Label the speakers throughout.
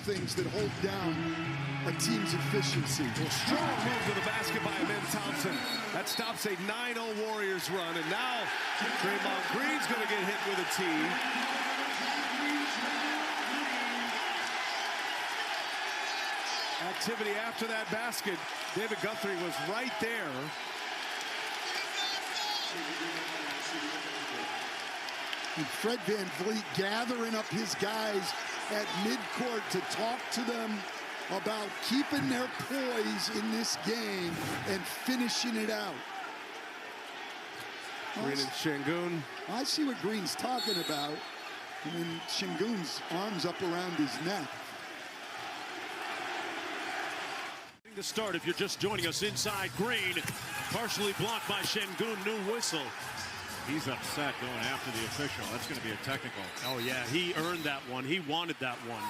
Speaker 1: things that hold down a team's efficiency.
Speaker 2: Well, strong move to the basket by Amen Thompson. That stops a 9-0 Warriors run. And now Draymond Green's going to get hit with a tee. Activity after that basket. David Guthrie was right there.
Speaker 1: And Fred VanVleet gathering up his guys at midcourt to talk to them about keeping their poise in this game and finishing it out.
Speaker 2: Green and Şengün.
Speaker 1: I see what Green's talking about. And then Şengün's arms up around his neck.
Speaker 3: To start, if you're just joining us inside Green, partially blocked by Şengün, new whistle.
Speaker 4: He's upset going after the official. That's going to be a technical.
Speaker 3: Oh, yeah, he earned that one. He wanted that one.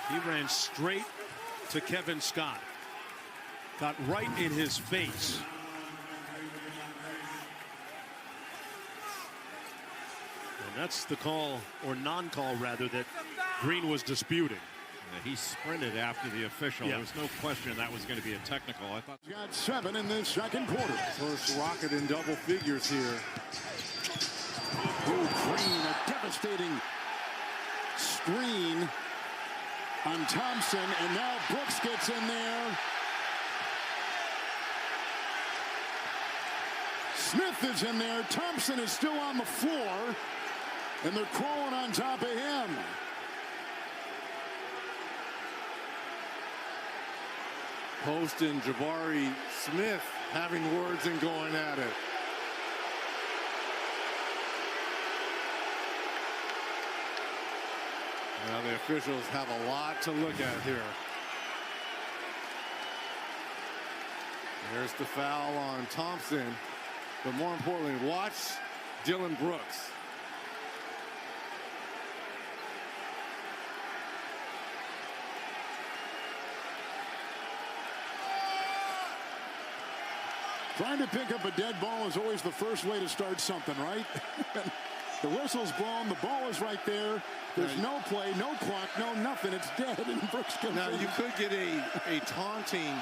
Speaker 3: He ran straight to Kevin Scott. Got right in his face. And that's the call, or non-call rather, that Green was disputing.
Speaker 4: He sprinted after the official.
Speaker 3: Yeah.
Speaker 4: There was no question that was going to be a technical. I thought.
Speaker 5: He's got 7 in the second quarter.
Speaker 2: First rocket in double figures here.
Speaker 5: Green, a devastating screen on Thompson, and now Brooks gets in there. Smith is in there. Thompson is still on the floor, and they're crawling on top of him.
Speaker 2: Post and Jabari Smith having words and going at it. Now the officials have a lot to look at here. There's the foul on Thompson. But more importantly, watch Dillon Brooks.
Speaker 5: Trying to pick up a dead ball is always the first way to start something, right? The whistle's blown, the ball is right there. There's no play, no clock, no nothing. It's dead, and Brooks comes
Speaker 2: Now,
Speaker 5: in.
Speaker 2: you could get a taunting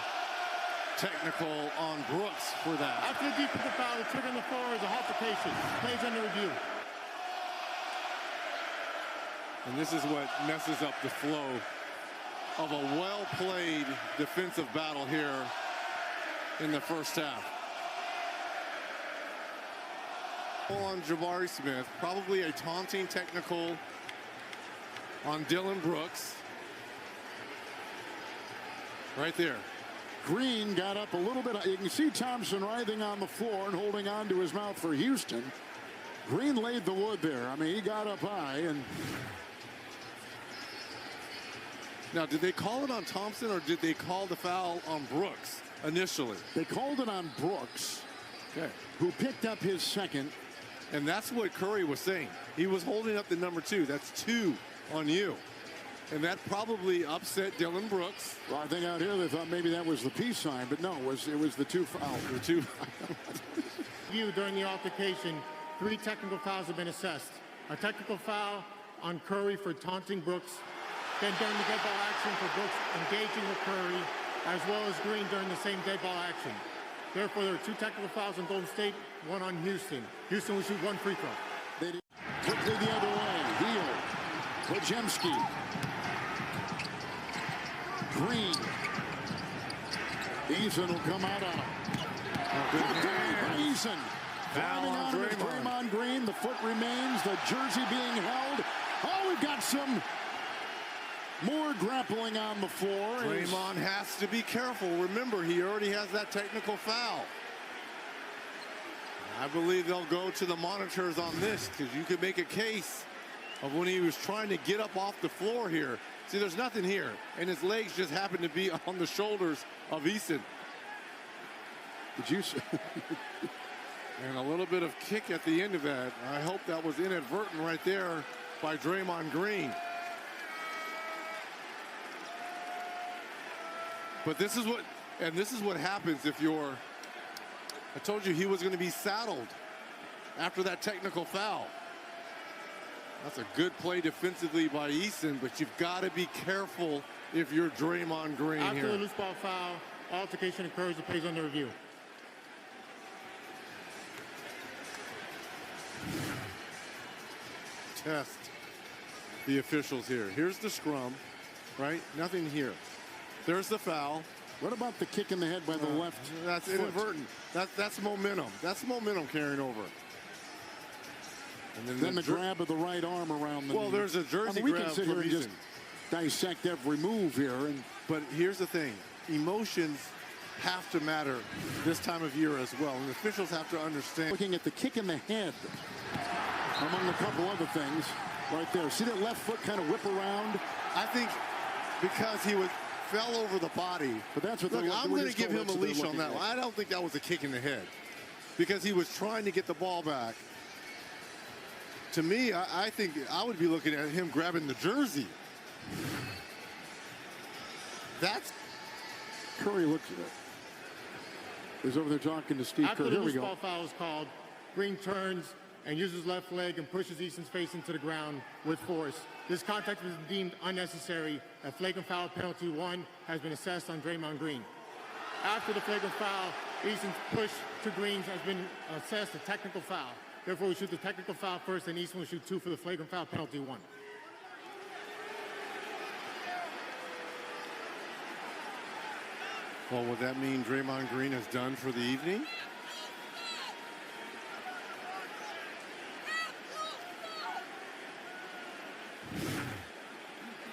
Speaker 2: technical on Brooks for that.
Speaker 6: After the defensive foul, the trigger on the floor is a haltification. Plays under review.
Speaker 2: And this is what messes up the flow of a well-played defensive battle here in the first half. On Jabari Smith, probably a taunting technical on Dillon Brooks. Right there.
Speaker 5: Green got up a little bit. You can see Thompson writhing on the floor and holding on to his mouth for Houston. Green laid the wood there. I mean, he got up high. And
Speaker 2: now, did they call it on Thompson or did they call the foul on Brooks initially?
Speaker 5: They called it on Brooks,
Speaker 2: Okay.
Speaker 5: who picked up his second.
Speaker 2: And that's what Curry was saying. He was holding up the number 2. That's 2 on you. And that probably upset Dillon Brooks.
Speaker 5: Well, I think out here they thought maybe that was the peace sign, but no, it was the 2 fouls.
Speaker 2: The 2.
Speaker 6: During the altercation, 3 technical fouls have been assessed. A technical foul on Curry for taunting Brooks. Then during the dead ball action for Brooks engaging with Curry, as well as Green during the same dead ball action. Therefore, there are 2 technical fouls on Golden State, 1 on Houston. Houston will shoot 1 free throw.
Speaker 5: They did quickly the other way. Heel. Wojemski. Green. Eason will come out on him. Eason. Foul on Draymond Green. The foot remains. The jersey being held. Oh, we've got some more grappling on the floor.
Speaker 2: Draymond has to be careful. Remember, he already has that technical foul. I believe they'll go to the monitors on this because you could make a case of when he was trying to get up off the floor here. See, there's nothing here, and his legs just happen to be on the shoulders of Eason.
Speaker 5: Did you see?
Speaker 2: And a little bit of kick at the end of that. I hope that was inadvertent right there by Draymond Green. But this is what happens if you're, I told you he was going to be saddled after that technical foul. That's a good play defensively by Eason, but you've got to be careful if you're Draymond Green
Speaker 6: After
Speaker 2: here.
Speaker 6: the loose ball foul, altercation occurs. The plays under review.
Speaker 2: Test the officials here. Here's the scrum, right? Nothing here. There's the foul.
Speaker 5: What about the kick in the head by the left?
Speaker 2: That's
Speaker 5: foot?
Speaker 2: inadvertent. That's momentum. That's momentum carrying over. And
Speaker 5: Then the grab of the right arm around the knee.
Speaker 2: there's a jersey
Speaker 5: we
Speaker 2: grab
Speaker 5: can sit
Speaker 2: from
Speaker 5: here and just
Speaker 2: Eason.
Speaker 5: dissect every move here.
Speaker 2: But here's the thing. Emotions have to matter this time of year as well. And officials have to understand.
Speaker 5: Looking at the kick in the head, among a couple other things, right there. See that left foot kind of whip around?
Speaker 2: I think because he fell over the body.
Speaker 5: But that's what
Speaker 2: Look, I'm going to give him a leash on that one. I don't think that was a kick in the head because he was trying to get the ball back. To me, I think I would be looking at him grabbing the jersey. That's
Speaker 5: Curry looks at it. He's over there talking to Steve
Speaker 6: After
Speaker 5: Kerr.
Speaker 6: the
Speaker 5: Here we
Speaker 6: loose
Speaker 5: go.
Speaker 6: ball foul is called, Green turns and uses left leg and pushes Eason's face into the ground with force. This contact was deemed unnecessary. A flagrant foul penalty 1 has been assessed on Draymond Green. After the flagrant foul, Eason's push to Green has been assessed a technical foul. Therefore, we shoot the technical foul first, and Eason will shoot 2 for the flagrant foul penalty 1.
Speaker 2: well, would that mean Draymond Green is done for the evening?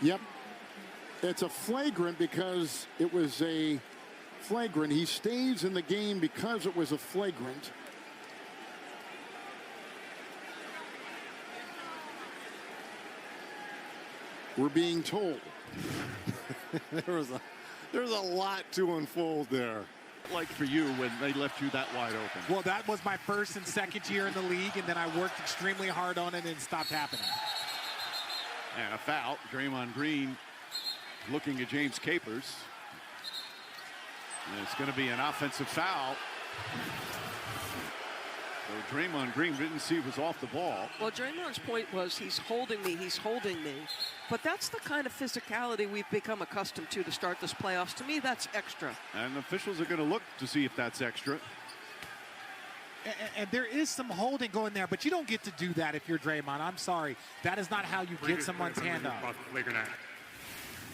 Speaker 5: Yep. It's a flagrant because it was a flagrant. He stays in the game because it was a flagrant. We're being told.
Speaker 2: There's a lot to unfold there.
Speaker 4: Like for you when they left you that wide open.
Speaker 7: Well, that was my first and second year in the league, and then I worked extremely hard on it and it stopped happening.
Speaker 4: And a foul. Draymond Green looking at James Capers. And it's going to be an offensive foul. So Draymond Green didn't see it was off the ball.
Speaker 8: Well, Draymond's point was he's holding me. But that's the kind of physicality we've become accustomed to start this playoffs. To me, that's extra.
Speaker 4: And the officials are going to look to see if that's extra.
Speaker 7: And there is some holding going there, but you don't get to do that if you're Draymond. I'm sorry. That is not how you get someone's hand up.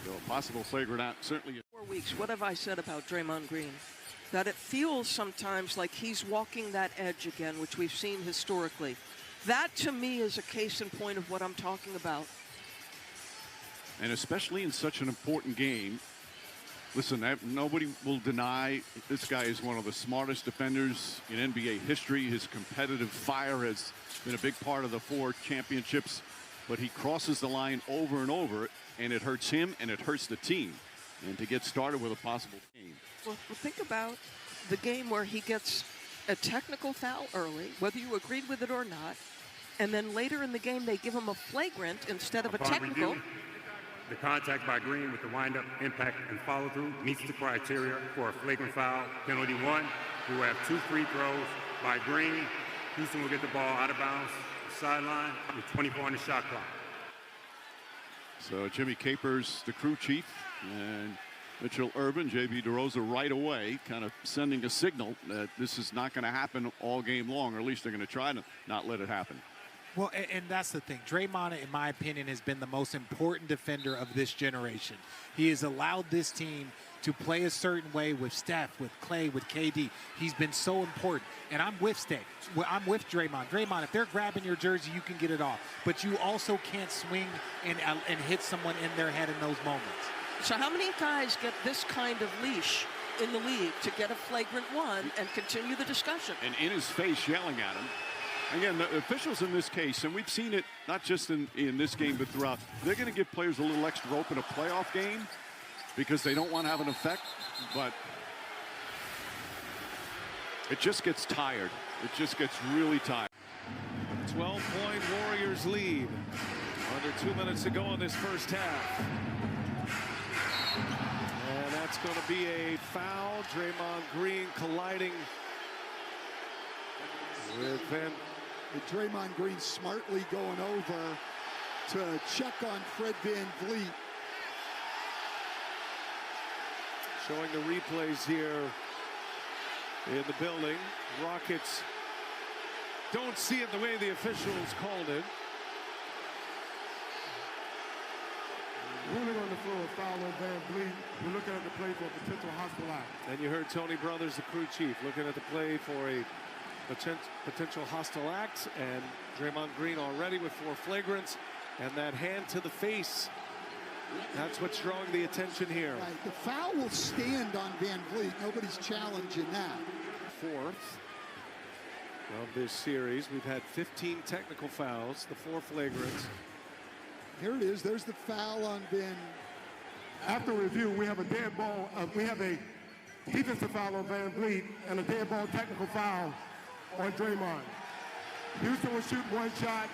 Speaker 4: So a possible flagrant act, certainly.
Speaker 8: 4 weeks, what have I said about Draymond Green? That it feels sometimes like he's walking that edge again, which we've seen historically. That, to me, is a case in point of what I'm talking about.
Speaker 4: And especially in such an important game. Listen, nobody will deny this guy is one of the smartest defenders in NBA history. His competitive fire has been a big part of the 4 championships. But he crosses the line over and over, and it hurts him and it hurts the team. And to get started with a possible game.
Speaker 8: Well, think about the game where he gets a technical foul early, whether you agreed with it or not, and then later in the game they give him a flagrant instead of a technical.
Speaker 9: Review, the contact by Green with the windup, impact, and follow-through meets the criteria for a flagrant foul. Penalty 1, we will have 2 free throws by Green. Houston will get the ball out of bounds, sideline, with 24 on the shot clock.
Speaker 4: So Jimmy Capers, the crew chief, and Mitchell Urban, J.B. DeRosa right away, kind of sending a signal that this is not going to happen all game long, or at least they're going to try to not let it happen.
Speaker 7: Well, and that's the thing. Draymond, in my opinion, has been the most important defender of this generation. He has allowed this team to play a certain way with Steph, with Clay, with KD. He's been so important. And I'm with Steph. I'm with Draymond. Draymond, if they're grabbing your jersey, you can get it off. But you also can't swing and hit someone in their head in those moments.
Speaker 8: So how many guys get this kind of leash in the league to get a flagrant 1 and continue the discussion?
Speaker 4: And in his face yelling at him. Again, the officials in this case, and we've seen it not just in this game but throughout, they're going to give players a little extra rope in a playoff game because they don't want to have an effect, but it just gets tired. It just gets really tired.
Speaker 3: 12-point Warriors lead. Under 2 minutes to go in this first half. And that's going to be a foul. Draymond Green colliding with Van.
Speaker 1: And Draymond Green smartly going over to check on Fred VanVleet.
Speaker 3: Showing the replays here in the building. Rockets don't see it the way the officials called it.
Speaker 6: Ruling on the floor, foul on VanVleet. We're looking at the play for a potential hostile act.
Speaker 3: And you heard Tony Brothers, the crew chief, looking at the play for a potential hostile act. And Draymond Green already with 4 flagrants. And that hand to the face, that's what's drawing the attention here.
Speaker 1: Right. The foul will stand on VanVleet. Nobody's challenging that.
Speaker 3: 4th of this series. We've had 15 technical fouls, the 4 flagrants.
Speaker 1: Here it is. There's the foul on Van.
Speaker 6: After review, we have a dead ball. We have a defensive foul on VanVleet and a dead ball technical foul on Draymond. Houston will shoot 1 shot,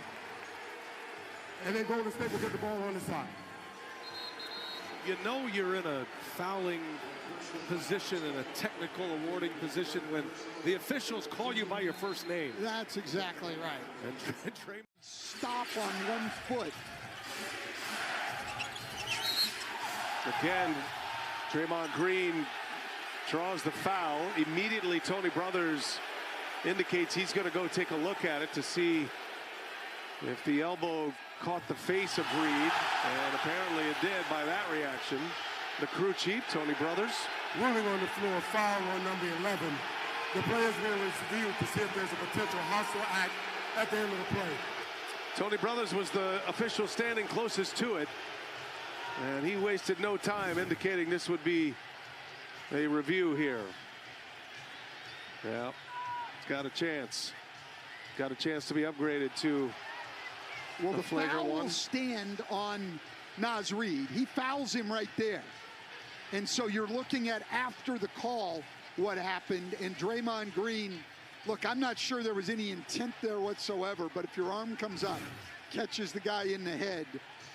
Speaker 6: and then Golden State will get the ball on the side.
Speaker 3: You know you're in a fouling position, in a technical awarding position, when the officials call you by your first name.
Speaker 1: That's exactly right.
Speaker 3: And Draymond
Speaker 1: stop on 1 foot.
Speaker 3: Again, Draymond Green draws the foul. Immediately, Tony Brothers indicates he's going to go take a look at it to see if the elbow caught the face of Reed, and apparently it did by that reaction. The crew chief, Tony Brothers.
Speaker 6: Ruling on the floor, foul on number 11. The players will review to see if there's a potential hostile act at the end of the play.
Speaker 3: Tony Brothers was the official standing closest to it, and he wasted no time indicating this would be a review here. Yeah, it's got a chance. Got a chance to be upgraded to
Speaker 1: the
Speaker 3: flagrant
Speaker 1: foul
Speaker 3: one.
Speaker 1: will stand on Naz Reid. He fouls him right there. And so you're looking at after the call what happened, and Draymond Green, look, I'm not sure there was any intent there whatsoever, but if your arm comes up, catches the guy in the head,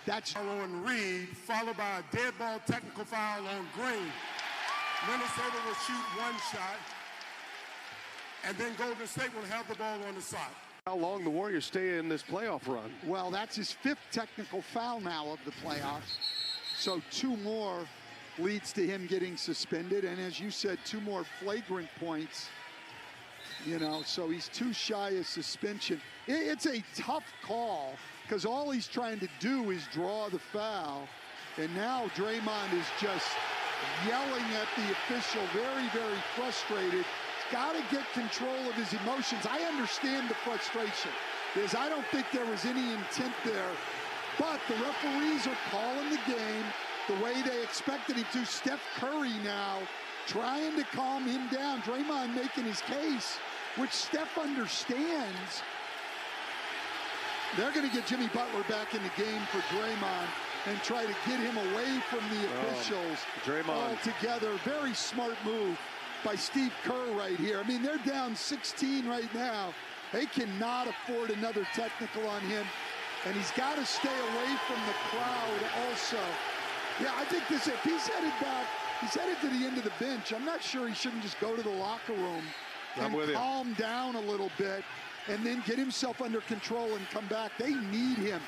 Speaker 1: that's
Speaker 6: on Reed, followed by a dead ball technical foul on Green. Minnesota will shoot 1 shot, and then Golden State will have the ball on the side.
Speaker 3: How long the Warriors stay in this playoff run?
Speaker 1: Well, that's his 5th technical foul now of the playoffs. So 2 more leads to him getting suspended. And as you said, 2 more flagrant points. You know, so he's 2 shy of suspension. It's a tough call because all he's trying to do is draw the foul. And now Draymond is just yelling at the official, very, very frustrated. Got to get control of his emotions. I understand the frustration because I don't think there was any intent there. But the referees are calling the game the way they expected him to. Steph Curry now trying to calm him down. Draymond making his case, which Steph understands. They're going to get Jimmy Butler back in the game for Draymond and try to get him away from the officials altogether. Very smart move by Steve Kerr right here. I mean, they're down 16 right now. They cannot afford another technical on him, and he's got to stay away from the crowd also. Yeah, I think this, if he's headed back, he's headed to the end of the bench. I'm not sure he shouldn't just go to the locker room and calm down a little bit and then get himself under control and come back. They need him.